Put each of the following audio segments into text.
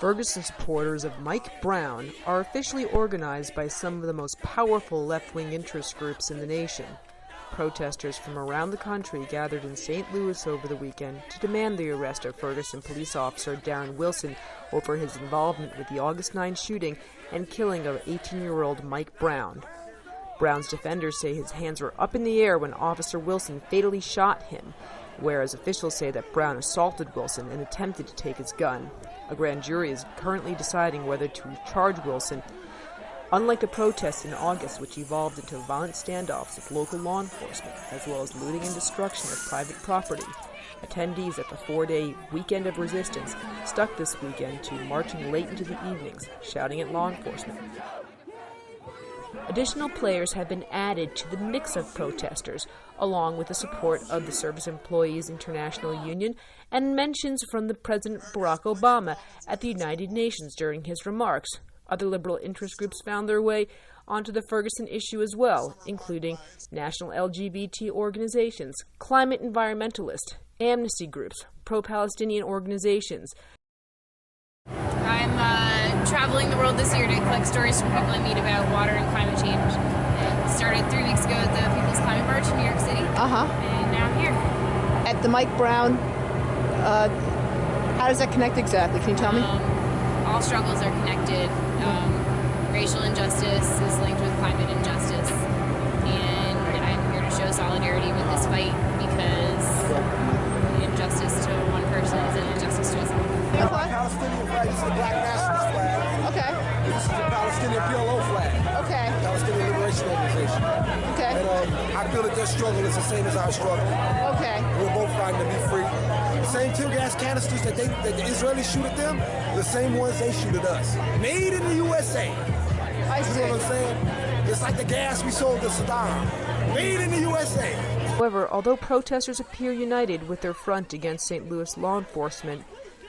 Ferguson supporters of Mike Brown are officially organized by some of the most powerful left-wing interest groups in the nation. Protesters from around the country gathered in St. Louis over the weekend to demand the arrest of Ferguson police officer Darren Wilson over his involvement with the August 9 shooting and killing of 18-year-old Mike Brown. Brown's defenders say his hands were up in the air when Officer Wilson fatally shot him, whereas officials say that Brown assaulted Wilson and attempted to take his gun. A grand jury is currently deciding whether to charge Wilson. Unlike the protests in August, which evolved into violent standoffs with local law enforcement, as well as looting and destruction of private property, attendees at the four-day weekend of resistance stuck this weekend to marching late into the evenings, shouting at law enforcement. Additional players have been added to the mix of protesters, along with the support of the Service Employees International Union and mentions from the President Barack Obama at the United Nations during his remarks. Other liberal interest groups found their way onto the Ferguson issue as well, including national LGBT organizations, climate environmentalists, amnesty groups, pro-Palestinian organizations. I'm traveling the world this year to collect stories from people I meet about water and climate change. It started 3 weeks ago at the People's Climate March in New York City, and now I'm here. At the Mike Brown, how does that connect exactly? Can you tell me? All struggles are connected. Racial injustice is linked with climate injustice, and I'm here to show solidarity with this fight because injustice to one person is an injustice to us all. The Palestinian flag is the Black Nationalist flag. Okay. This is the Palestinian PLO flag. Okay. Palestinian Liberation Organization. Okay. And I feel that their struggle is the same as our struggle. Okay. We're both fighting to be free. The same tear gas canisters that the Israelis shoot at them, the same ones they shoot at us. Made in the USA. I see. You know what I'm saying? It's like the gas we sold to Saddam. Made in the USA. However, although protesters appear united with their front against St. Louis law enforcement,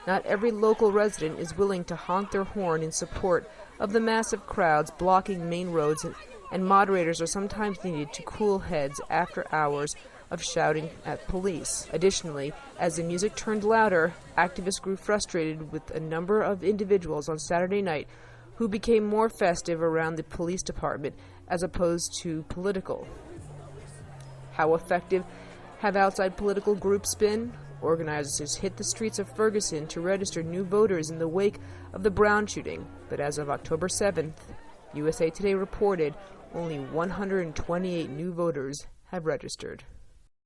not every local resident is willing to honk their horn in support of the massive crowds blocking main roads, and moderators are sometimes needed to cool heads after hours of shouting at police. Additionally, as the music turned louder, activists grew frustrated with a number of individuals on Saturday night who became more festive around the police department as opposed to political. How effective have outside political groups been? Organizers hit the streets of Ferguson to register new voters in the wake of the Brown shooting, but as of October 7th, USA Today reported only 128 new voters have registered.